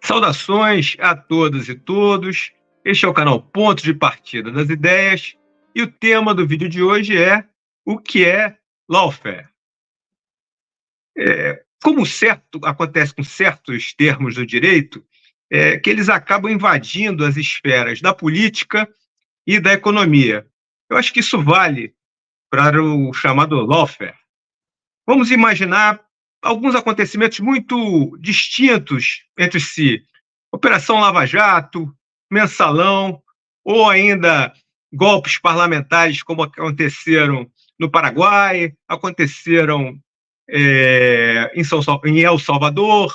Saudações a todas e todos. Este é o canal Ponto de Partida das Ideias e o tema do vídeo de hoje é o que é lawfare. Como acontece com certos termos do direito, que eles acabam invadindo as esferas da política e da economia. Eu acho que isso vale para o chamado lawfare. Vamos imaginar alguns acontecimentos muito distintos entre si. Operação Lava Jato, Mensalão, ou ainda golpes parlamentares como aconteceram no Paraguai, aconteceram em El Salvador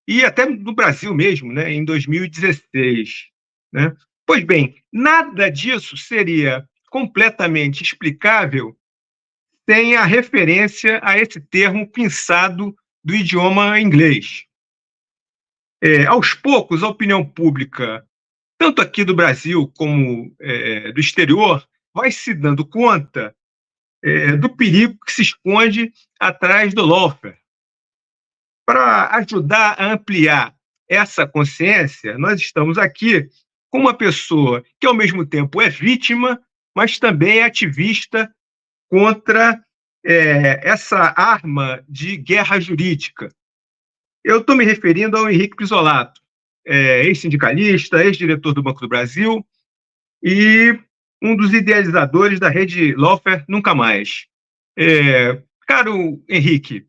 e até no Brasil mesmo, né, em 2016. Né? Pois bem, nada disso seria completamente explicável sem a referência a esse termo pinçado do idioma inglês. Aos poucos, a opinião pública, tanto aqui do Brasil como do exterior, vai se dando conta do perigo que se esconde atrás do lawfare. Para ajudar a ampliar essa consciência, nós estamos aqui com uma pessoa que, ao mesmo tempo, é vítima, mas também é ativista contra essa arma de guerra jurídica. Eu estou me referindo ao Henrique Pisolato, ex-sindicalista, ex-diretor do Banco do Brasil e um dos idealizadores da rede Lawfare Nunca Mais. Caro Henrique,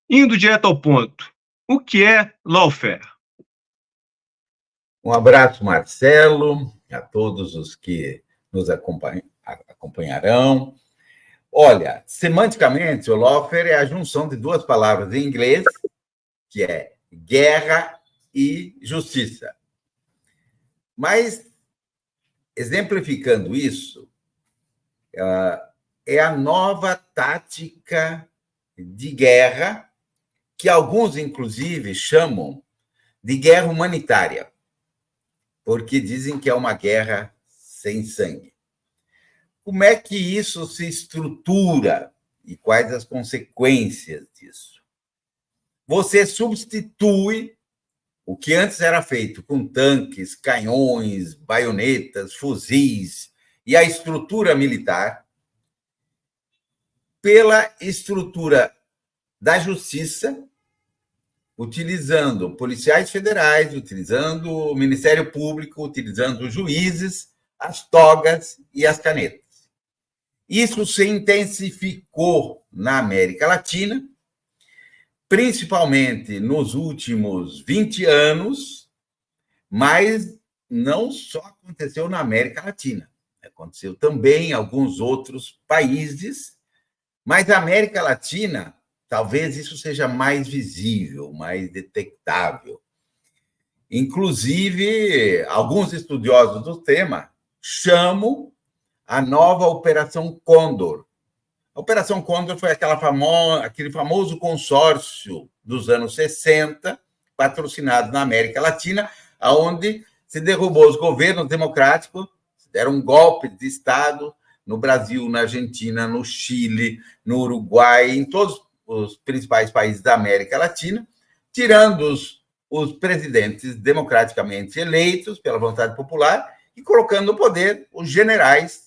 indo direto ao ponto, o que é lawfare? Um abraço, Marcelo, a todos os que nos acompanharão. Olha, semanticamente, o lawfare é a junção de duas palavras em inglês, que é guerra e justiça. Mas, exemplificando isso, é a nova tática de guerra que alguns, inclusive, chamam de guerra humanitária, porque dizem que é uma guerra sem sangue. Como é que isso se estrutura e quais as consequências disso? Você substitui o que antes era feito com tanques, canhões, baionetas, fuzis e a estrutura militar pela estrutura da justiça, utilizando policiais federais, utilizando o Ministério Público, utilizando juízes, as togas e as canetas. Isso se intensificou na América Latina, principalmente nos últimos 20 anos, mas não só aconteceu na América Latina, aconteceu também em alguns outros países, mas a América Latina, talvez isso seja mais visível, mais detectável. Inclusive, alguns estudiosos do tema chamam a nova Operação Condor. A Operação Condor foi aquele famoso consórcio dos anos 60, patrocinado na América Latina, onde se derrubou os governos democráticos, deram um golpe de Estado no Brasil, na Argentina, no Chile, no Uruguai, em todos os principais países da América Latina, tirando os presidentes democraticamente eleitos pela vontade popular e colocando no poder os generais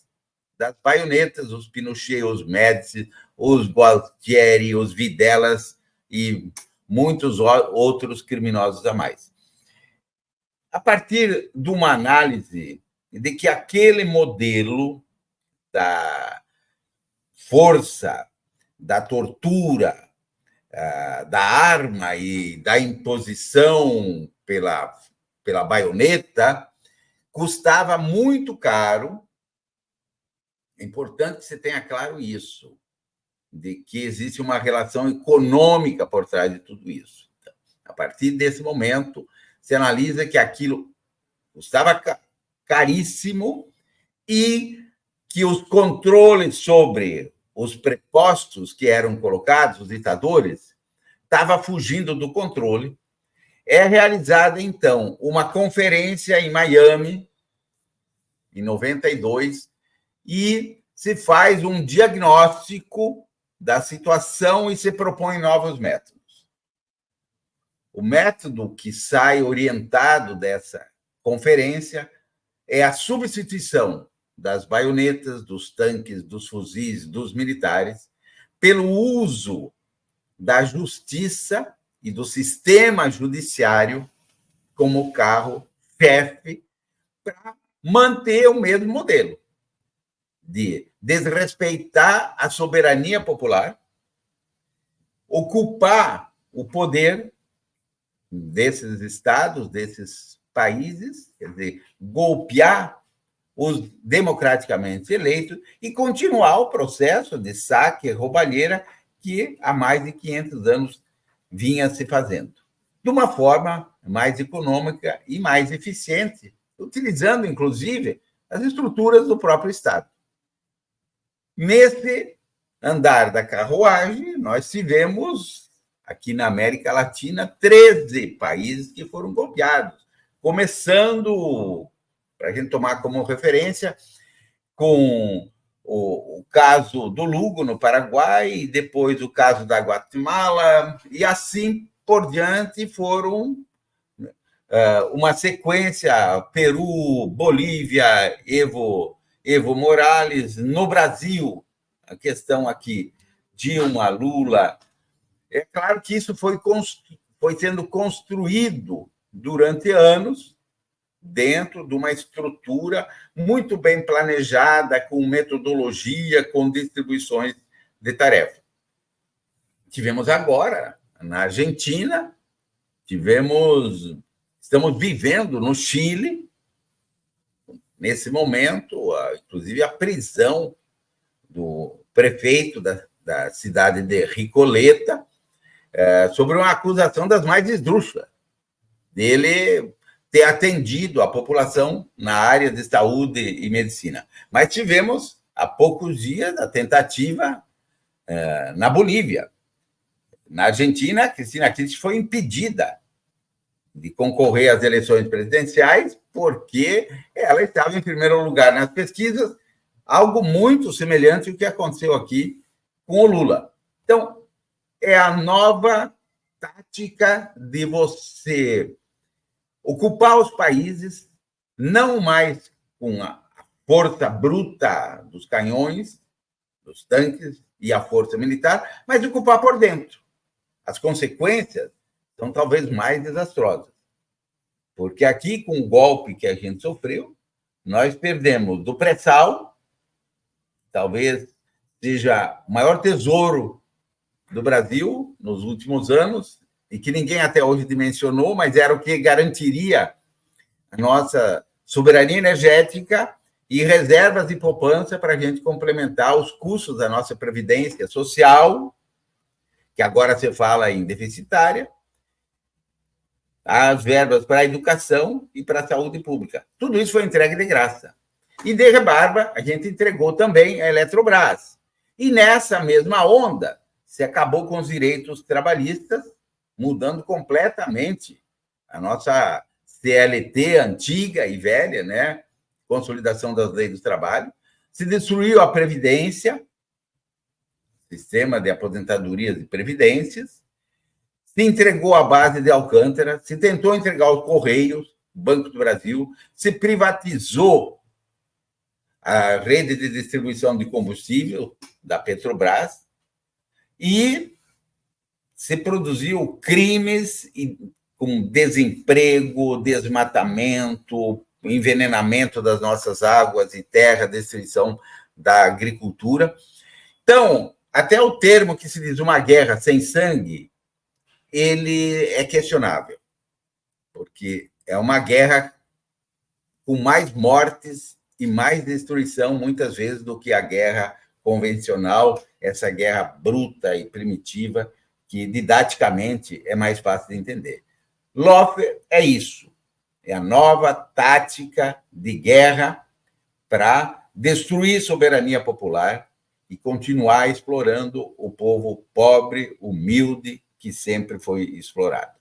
das baionetas, os Pinochet, os Médici, os Gualtieri, os Videlas e muitos outros criminosos a mais. A partir de uma análise de que aquele modelo da força, da tortura, da arma e da imposição pela baioneta custava muito caro. É importante que você tenha claro isso, de que existe uma relação econômica por trás de tudo isso. Então, a partir desse momento, se analisa que aquilo custava caríssimo e que os controles sobre os prepostos que eram colocados, os ditadores, estavam fugindo do controle. É realizada, então, uma conferência em Miami, em 92, e se faz um diagnóstico da situação e se propõe novos métodos. O método que sai orientado dessa conferência é a substituição das baionetas, dos tanques, dos fuzis, dos militares, pelo uso da justiça e do sistema judiciário como carro-chefe para manter o mesmo modelo de desrespeitar a soberania popular, ocupar o poder desses estados, desses países, quer dizer, golpear os democraticamente eleitos e continuar o processo de saque e roubalheira que há mais de 500 anos vinha se fazendo, de uma forma mais econômica e mais eficiente, utilizando, inclusive, as estruturas do próprio Estado. Nesse andar da carruagem, nós tivemos, aqui na América Latina, 13 países que foram golpeados, começando, para a gente tomar como referência, com o caso do Lugo, no Paraguai, e depois o caso da Guatemala, e assim por diante foram uma sequência: Peru, Bolívia, Evo Morales. No Brasil, a questão aqui, Dilma, Lula. É claro que isso foi sendo construído durante anos, dentro de uma estrutura muito bem planejada, com metodologia, com distribuições de tarefa. Tivemos agora, na Argentina, estamos vivendo no Chile, nesse momento, inclusive a prisão do prefeito da cidade de Recoleta, sobre uma acusação das mais esdrúxulas, dele ter atendido a população na área de saúde e medicina. Mas tivemos, há poucos dias, a tentativa na Bolívia. Na Argentina, Cristina Kirchner foi impedida de concorrer às eleições presidenciais porque ela estava em primeiro lugar nas pesquisas, algo muito semelhante ao que aconteceu aqui com o Lula. Então, é a nova tática de você ocupar os países, não mais com a força bruta dos canhões, dos tanques e a força militar, mas ocupar por dentro. As consequências são talvez mais desastrosas. Porque aqui, com o golpe que a gente sofreu, nós perdemos do pré-sal, talvez seja o maior tesouro do Brasil nos últimos anos, e que ninguém até hoje dimensionou, mas era o que garantiria a nossa soberania energética e reservas de poupança para a gente complementar os custos da nossa previdência social, que agora se fala em deficitária, as verbas para a educação e para a saúde pública. Tudo isso foi entregue de graça. E, de rebarba, a gente entregou também a Eletrobras. E, nessa mesma onda, se acabou com os direitos trabalhistas, mudando completamente a nossa CLT antiga e velha, né? Consolidação das leis do trabalho. Se destruiu a Previdência, sistema de aposentadorias e previdências, se entregou a base de Alcântara, se tentou entregar os Correios, Banco do Brasil, se privatizou a rede de distribuição de combustível da Petrobras e se produziu crimes com desemprego, desmatamento, envenenamento das nossas águas e terra, destruição da agricultura. Então, até o termo que se diz uma guerra sem sangue, ele é questionável, porque é uma guerra com mais mortes e mais destruição, muitas vezes, do que a guerra convencional, essa guerra bruta e primitiva, que didaticamente é mais fácil de entender. Lawfare é isso, é a nova tática de guerra para destruir soberania popular e continuar explorando o povo pobre, humilde, que sempre foi explorado.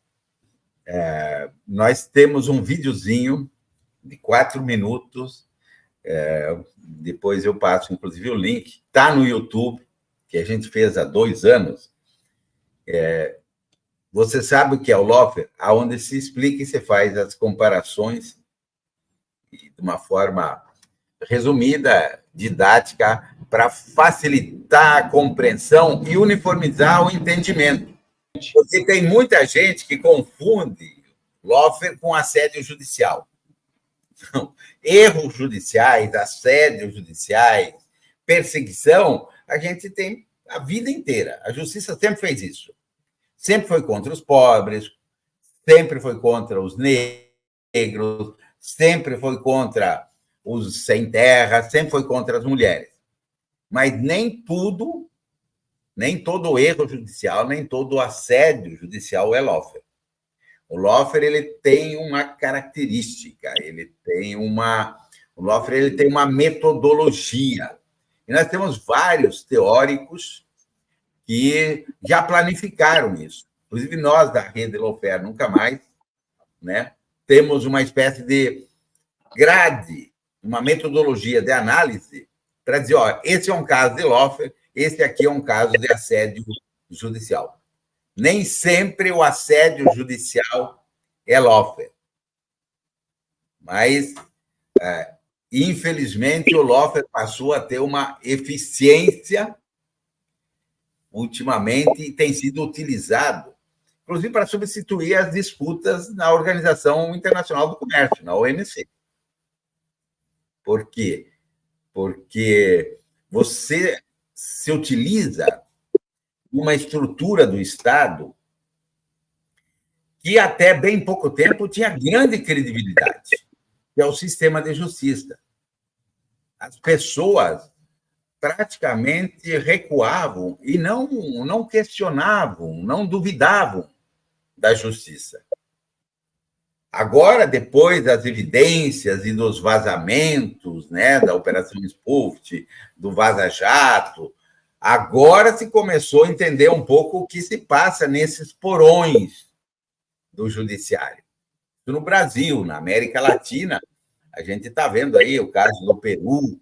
Nós temos um videozinho de 4 minutos, depois eu passo, inclusive, o link, está no YouTube, que a gente fez há 2 anos, Você sabe o que é o lawfare? Aonde se explica e se faz as comparações de uma forma resumida, didática, para facilitar a compreensão e uniformizar o entendimento. Porque tem muita gente que confunde lawfare com assédio judicial. Então, erros judiciais, assédios judiciais, perseguição, a gente tem a vida inteira. A justiça sempre fez isso. Sempre foi contra os pobres, sempre foi contra os negros, sempre foi contra os sem terra, sempre foi contra as mulheres. Mas nem todo erro judicial, nem todo assédio judicial é lawfare. O lawfare ele tem uma característica, o lawfare ele tem uma metodologia. E nós temos vários teóricos que já planificaram isso. Inclusive, nós, da Rede Lawfare Nunca Mais, né, temos uma espécie de grade, uma metodologia de análise para dizer, ó, esse é um caso de lawfare, esse aqui é um caso de assédio judicial. Nem sempre o assédio judicial é lawfare. Mas, infelizmente, o lawfare passou a ter uma eficiência ultimamente e tem sido utilizado, inclusive para substituir as disputas na Organização Internacional do Comércio, na OMC. Por quê? Porque você se utiliza uma estrutura do Estado que até bem pouco tempo tinha grande credibilidade, que é o sistema de justiça. As pessoas praticamente recuavam e não questionavam, não duvidavam da justiça. Agora, depois das evidências e dos vazamentos, né, da Operação Sputnik, do Vaza Jato, agora se começou a entender um pouco o que se passa nesses porões do judiciário. No Brasil, na América Latina, a gente está vendo aí o caso do Peru,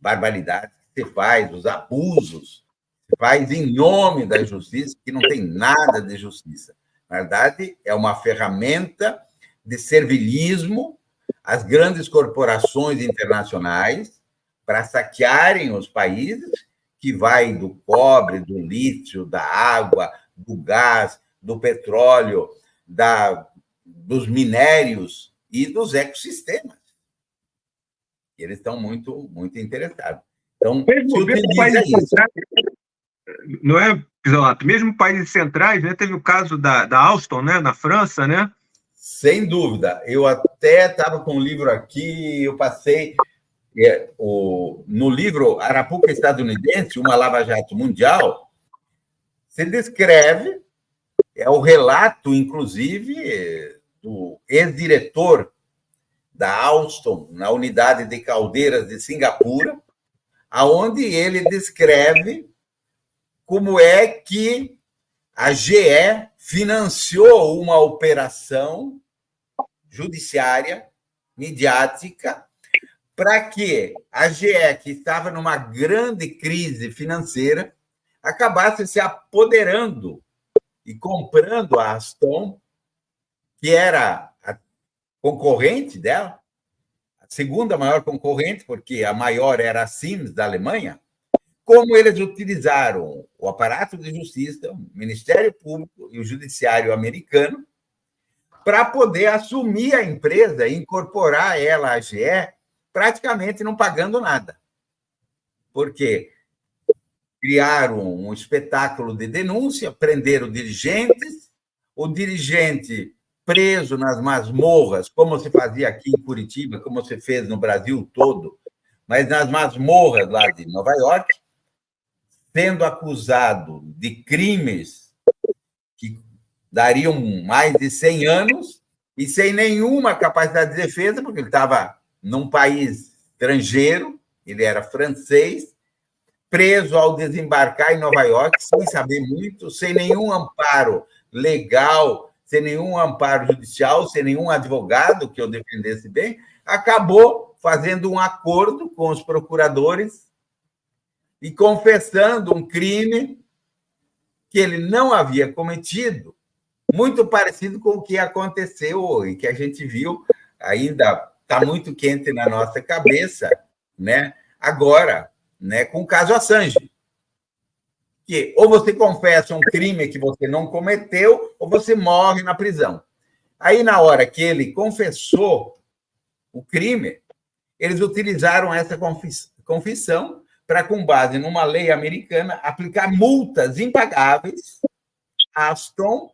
barbaridade que se faz, os abusos que se faz em nome da justiça, que não tem nada de justiça. Na verdade, é uma ferramenta de servilismo às grandes corporações internacionais para saquearem os países, que vai do cobre, do lítio, da água, do gás, do petróleo, dos minérios e dos ecossistemas. Eles estão muito, muito interessados. Então, mesmo países centrais, não é, Pisolato? Mesmo países centrais, né? Teve o caso da Alstom, né? Na França, né? Sem dúvida. Eu até estava com um livro aqui, eu passei no livro Arapuca Estadunidense, uma Lava Jato Mundial, se descreve, é o relato, inclusive, do ex-diretor da Alstom, na unidade de caldeiras de Singapura, aonde ele descreve como é que a GE financiou uma operação judiciária, midiática, para que a GE, que estava numa grande crise financeira, acabasse se apoderando e comprando a Alstom, que era a concorrente dela, a segunda maior concorrente, porque a maior era a Siemens, da Alemanha. Como eles utilizaram o aparato de justiça, o Ministério Público e o Judiciário americano para poder assumir a empresa e incorporar ela à GE, praticamente não pagando nada. Porque criaram um espetáculo de denúncia, prenderam dirigentes, o dirigente preso nas masmorras, como se fazia aqui em Curitiba, como se fez no Brasil todo, mas nas masmorras lá de Nova York, sendo acusado de crimes que dariam mais de 100 anos e sem nenhuma capacidade de defesa, porque ele estava num país estrangeiro, ele era francês, preso ao desembarcar em Nova York, sem saber muito, sem nenhum amparo legal, sem nenhum amparo judicial, sem nenhum advogado que o defendesse bem, acabou fazendo um acordo com os procuradores e confessando um crime que ele não havia cometido, muito parecido com o que aconteceu e que a gente viu, ainda está muito quente na nossa cabeça, né? Agora, né, com o caso Assange. Que ou você confessa um crime que você não cometeu, ou você morre na prisão. Aí, na hora que ele confessou o crime, eles utilizaram essa confissão para, com base numa lei americana, aplicar multas impagáveis à Aston.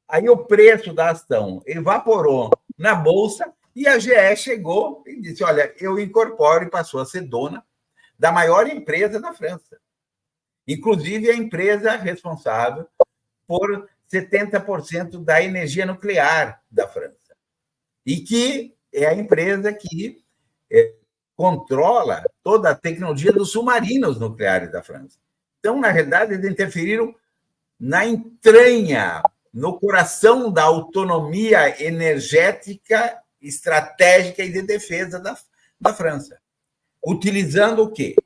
Aí o preço da Aston evaporou na bolsa e a GE chegou e disse: olha, eu incorporo, e passou a ser dona da maior empresa da França. Inclusive a empresa responsável por 70% da energia nuclear da França. E que é a empresa que controla toda a tecnologia dos submarinos nucleares da França. Então, na realidade, eles interferiram na entranha, no coração da autonomia energética, estratégica e de defesa da França. Utilizando o quê?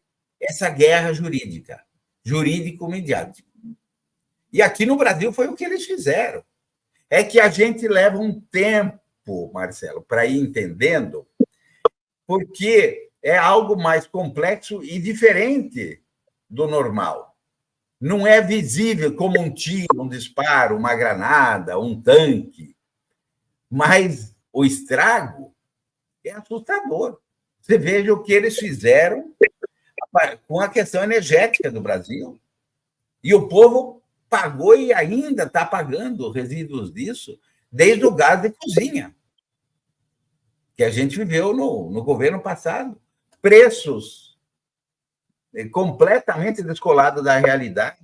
Essa guerra jurídica, jurídico-mediática. E aqui no Brasil foi o que eles fizeram. É que a gente leva um tempo, Marcelo, para ir entendendo, porque é algo mais complexo e diferente do normal. Não é visível como um tiro, um disparo, uma granada, um tanque, mas o estrago é assustador. Você veja o que eles fizeram com a questão energética do Brasil. E o povo pagou e ainda está pagando resíduos disso desde o gás de cozinha, que a gente viveu no governo passado. Preços completamente descolados da realidade,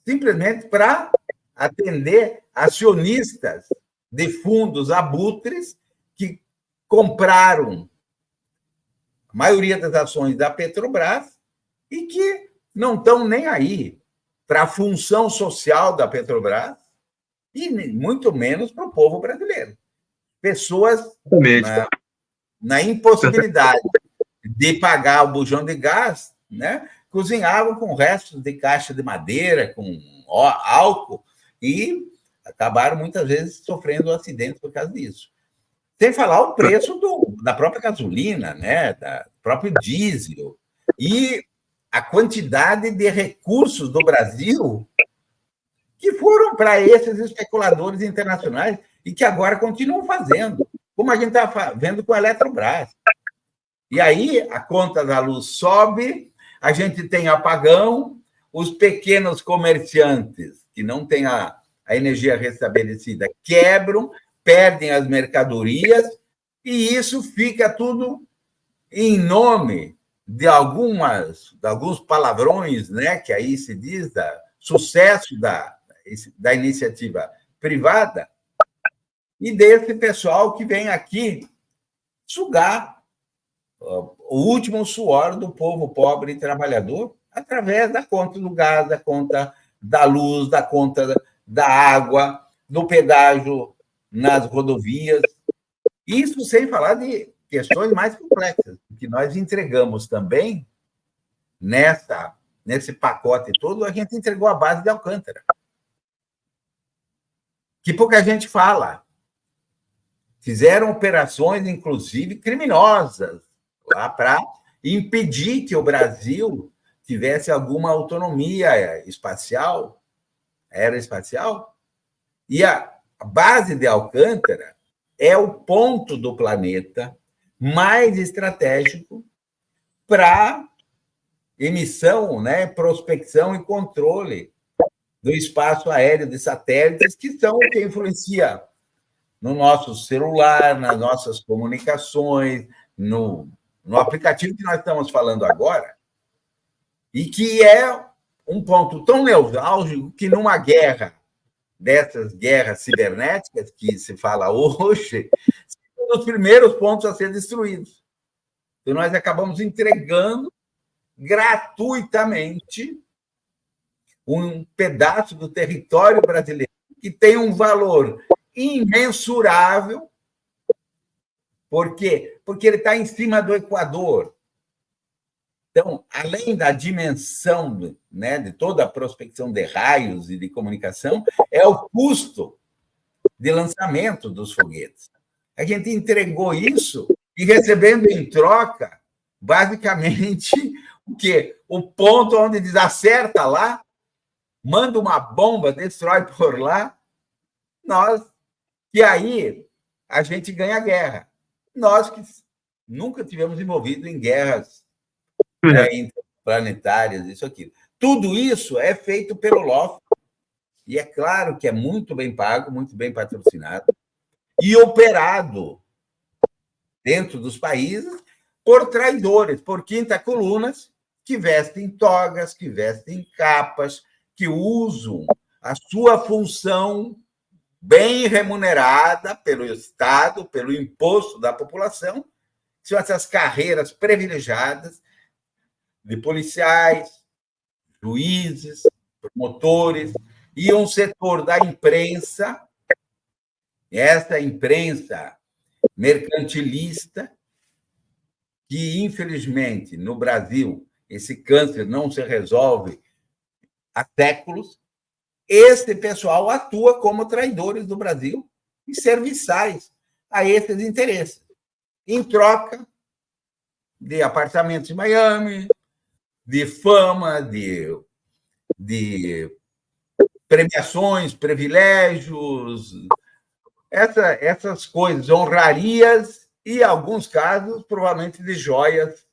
simplesmente para atender acionistas de fundos abutres que compraram a maioria das ações da Petrobras e que não estão nem aí para a função social da Petrobras e muito menos para o povo brasileiro. Pessoas na impossibilidade de pagar o bujão de gás, né, cozinhavam com restos de caixa de madeira, com álcool, e acabaram muitas vezes sofrendo acidentes por causa disso. Sem falar o preço da própria gasolina, né, do próprio diesel, e a quantidade de recursos do Brasil que foram para esses especuladores internacionais e que agora continuam fazendo, como a gente está vendo com a Eletrobras. E aí a conta da luz sobe, a gente tem apagão, os pequenos comerciantes que não têm a energia restabelecida quebram, perdem as mercadorias, e isso fica tudo em nome de alguns palavrões, né, que aí se diz, sucesso da iniciativa privada, e desse pessoal que vem aqui sugar o último suor do povo pobre e trabalhador através da conta do gás, da conta da luz, da conta da água, do pedágio nas rodovias. Isso sem falar de questões mais complexas, que nós entregamos também nesse pacote todo, a gente entregou a base de Alcântara, que pouca gente fala. Fizeram operações, inclusive, criminosas, lá para impedir que o Brasil tivesse alguma autonomia espacial, aeroespacial. E a base de Alcântara é o ponto do planeta mais estratégico para emissão, né, prospecção e controle do espaço aéreo de satélites, que são o que influencia no nosso celular, nas nossas comunicações, no aplicativo que nós estamos falando agora, e que é um ponto tão neurálgico que numa guerra, dessas guerras cibernéticas que se fala hoje, são os primeiros pontos a ser destruídos. Então, nós acabamos entregando gratuitamente um pedaço do território brasileiro que tem um valor imensurável. Por quê? Porque ele está em cima do Equador. Então, além da dimensão, né, de toda a prospecção de raios e de comunicação, é o custo de lançamento dos foguetes. A gente entregou isso e recebendo em troca, basicamente, o quê? O ponto onde desacerta lá, manda uma bomba, destrói por lá, e aí a gente ganha a guerra. Nós que nunca tivemos envolvido em guerras, né, interplanetárias, isso aqui. Tudo isso é feito pelo LOF, e é claro que é muito bem pago, muito bem patrocinado, e operado dentro dos países por traidores, por quinta-colunas, que vestem togas, que vestem capas, que usam a sua função bem remunerada pelo Estado, pelo imposto da população, que são essas carreiras privilegiadas de policiais, juízes, promotores, e um setor da imprensa, essa imprensa mercantilista, que, infelizmente, no Brasil, esse câncer não se resolve há séculos. Esse pessoal atua como traidores do Brasil e serviçais a esses interesses, em troca de apartamentos em Miami, de fama, de premiações, privilégios, essas coisas, honrarias e, em alguns casos, provavelmente de joias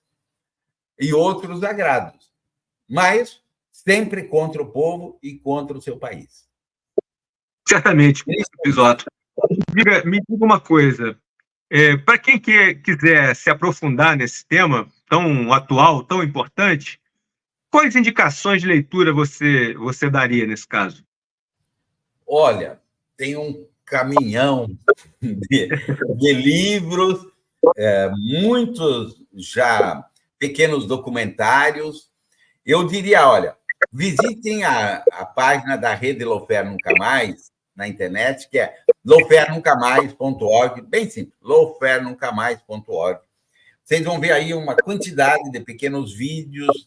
e outros agrados. Mas sempre contra o povo e contra o seu país. Certamente, episódio. Me diga uma coisa. Para quem quiser se aprofundar nesse tema tão atual, tão importante, quais indicações de leitura você daria nesse caso? Olha, tem um caminhão de livros, muitos já pequenos documentários. Eu diria, olha, visitem a página da Rede Lofer Nunca Mais, na internet, que é lofernuncamais.org, bem simples, lofernuncamais.org. Vocês vão ver aí uma quantidade de pequenos vídeos,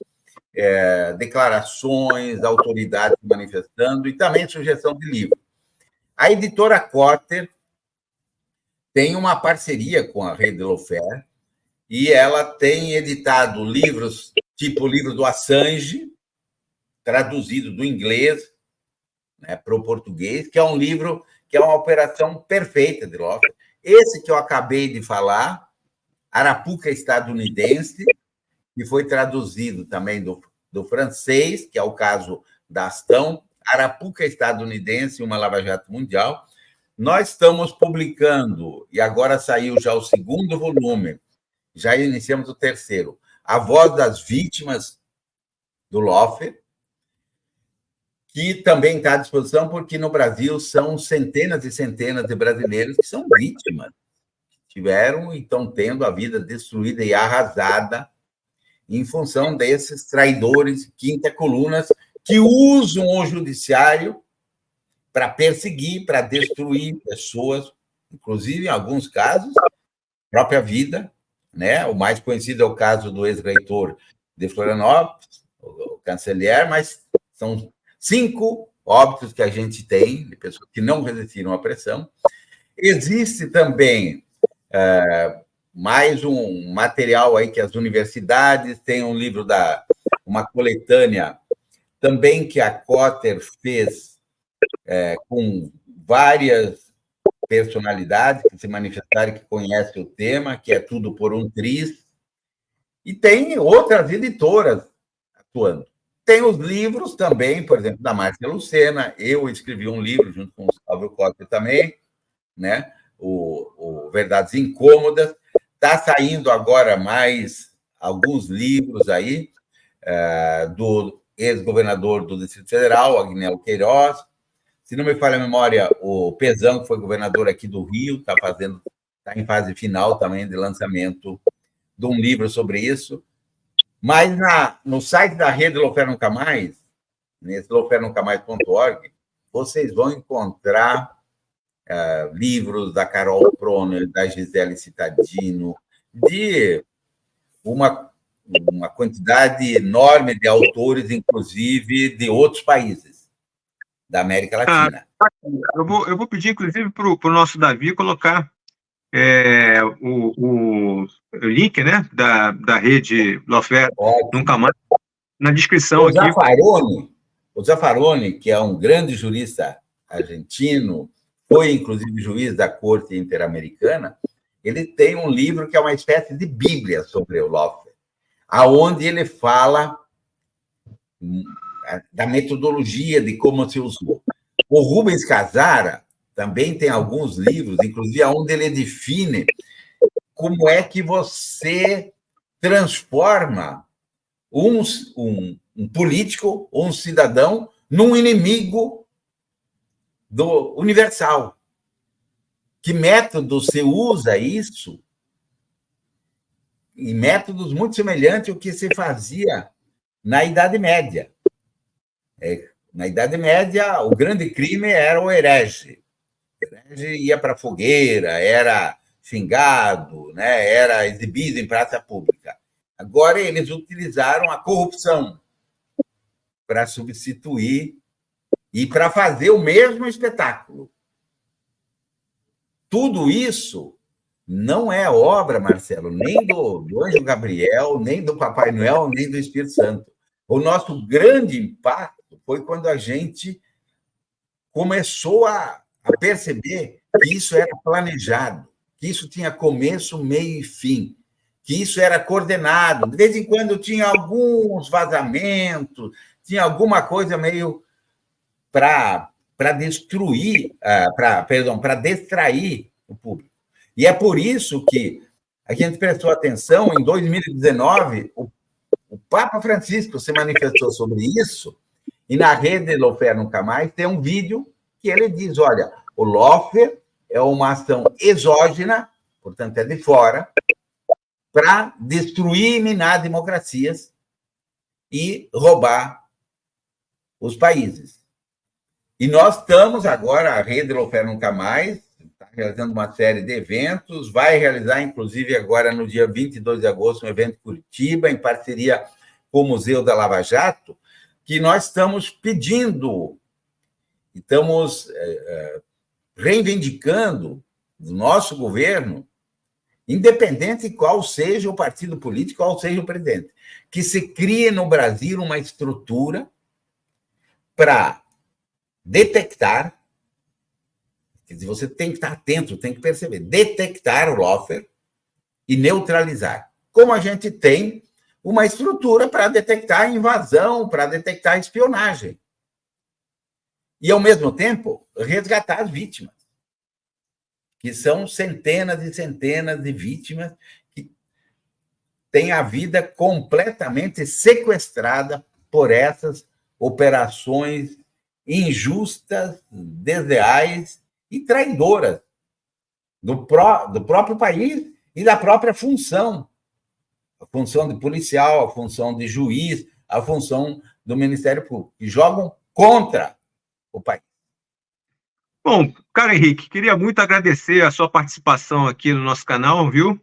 declarações, autoridades manifestando, e também sugestão de livro. A editora Cotter tem uma parceria com a Rede Lofer, e ela tem editado livros, tipo o livro do Assange, traduzido do inglês, né, para o português, que é um livro que é uma operação perfeita de Lofer. Esse que eu acabei de falar, Arapuca Estadunidense, que foi traduzido também do francês, que é o caso da Astão, Arapuca Estadunidense, uma lava-jato mundial. Nós estamos publicando, e agora saiu já o segundo volume, já iniciamos o terceiro, A Voz das Vítimas do Lofer, que também está à disposição, porque no Brasil são centenas e centenas de brasileiros que são vítimas, tiveram e estão tendo a vida destruída e arrasada em função desses traidores, quinta-colunas, que usam o judiciário para perseguir, para destruir pessoas, inclusive, em alguns casos, própria vida, né? O mais conhecido é o caso do ex-reitor de Florianópolis, o Canceler, mas são 5 óbitos que a gente tem, de pessoas que não resistiram à pressão. Existe também mais um material aí que as universidades têm, um livro uma coletânea também que a Cotter fez com várias personalidades que se manifestaram, que conhecem o tema, que é Tudo por um Triz, e tem outras editoras atuando. Tem os livros também, por exemplo, da Márcia Lucena. Eu escrevi um livro junto com o Salvio Cotter também, né? O Verdades Incômodas. Está saindo agora mais alguns livros aí do ex-governador do Distrito Federal, Agnello Queiroz. Se não me falha a memória, o Pezão, que foi governador aqui do Rio, está em fase final também de lançamento de um livro sobre isso. Mas no site da Rede Lofer Nunca Mais, nesse lofernuncamais.org, vocês vão encontrar livros da Carol Proner, da Gisele Cittadino, de uma uma quantidade enorme de autores, inclusive de outros países da América Latina. Eu vou pedir, inclusive, para o nosso Davi colocar o link, né, da rede Lawfare Nunca Mais na descrição aqui. O Zaffaroni, que é um grande jurista argentino, foi, inclusive, juiz da Corte Interamericana, ele tem um livro que é uma espécie de bíblia sobre o lawfare, aonde ele fala da metodologia, de como se usou. O Rubens Casara também tem alguns livros, inclusive onde ele define como é que você transforma um político ou um cidadão num inimigo do universal. Que método você usa isso? E métodos muito semelhantes ao que se fazia na Idade Média. Na Idade Média, o grande crime era o herege. O herege ia para a fogueira, era xingado, né? Era exibido em praça pública. Agora, eles utilizaram a corrupção para substituir e para fazer o mesmo espetáculo. Tudo isso não é obra, Marcelo, nem do Anjo Gabriel, nem do Papai Noel, nem do Espírito Santo. O nosso grande impacto foi quando a gente começou a perceber que isso era planejado, que isso tinha começo, meio e fim, que isso era coordenado. De vez em quando tinha alguns vazamentos, tinha alguma coisa meio para destruir, para distrair o público. E é por isso que a gente prestou atenção, em 2019, o Papa Francisco se manifestou sobre isso, e na rede Lawfare Nunca Mais tem um vídeo que ele diz, olha, o lawfare é uma ação exógena, portanto, é de fora, para destruir e minar democracias e roubar os países. E nós estamos agora, a rede Lawfare Nunca Mais, está realizando uma série de eventos, vai realizar, inclusive, agora no dia 22 de agosto, um evento em Curitiba, em parceria com o Museu da Lava Jato, que nós estamos pedindo, estamos reivindicando do nosso governo, independente de qual seja o partido político, qual seja o presidente, que se crie no Brasil uma estrutura para detectar, quer dizer, você tem que estar atento, tem que perceber, detectar o lawfare e neutralizar. Como a gente tem uma estrutura para detectar invasão, para detectar espionagem. E, ao mesmo tempo, resgatar as vítimas, que são centenas e centenas de vítimas que têm a vida completamente sequestrada por essas operações injustas, desleais e traidoras do próprio país e da própria função. A função de policial, a função de juiz, a função do Ministério Público, que jogam contra o país. Bom, cara Henrique, queria muito agradecer a sua participação aqui no nosso canal, viu?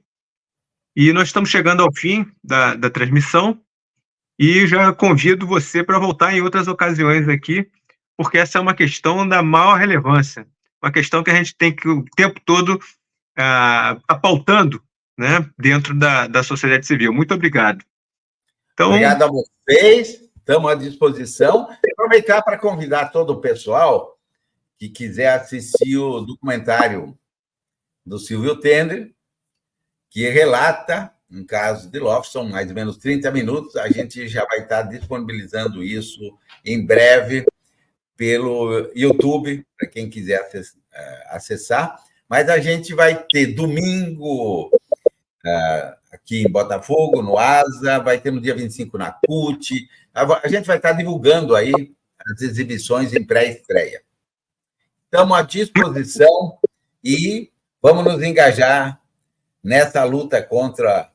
E nós estamos chegando ao fim da transmissão e já convido você para voltar em outras ocasiões aqui, porque essa é uma questão da maior relevância, uma questão que a gente tem que o tempo todo apautando, né, dentro da sociedade civil. Muito obrigado. Então, obrigado a vocês, estamos à disposição. Aproveitar para convidar todo o pessoal que quiser assistir o documentário do Silvio Tender, que relata um caso de lawfare, são mais ou menos 30 minutos, a gente já vai estar disponibilizando isso em breve pelo YouTube, para quem quiser acessar, mas a gente vai ter domingo aqui em Botafogo, no ASA, vai ter no dia 25 na CUT, a gente vai estar divulgando aí as exibições em pré-estreia. Estamos à disposição e vamos nos engajar nessa luta contra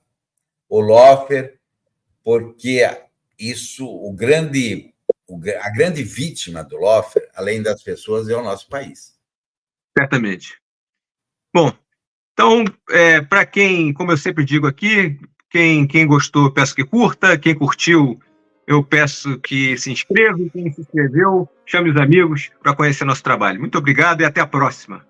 o lawfare, porque a grande vítima do lawfare, além das pessoas, é o nosso país. Certamente. Bom, então, para quem, como eu sempre digo aqui, Quem gostou, peço que curta. Quem curtiu, eu peço que se inscreva. Quem se inscreveu, chame os amigos para conhecer nosso trabalho. Muito obrigado e até a próxima.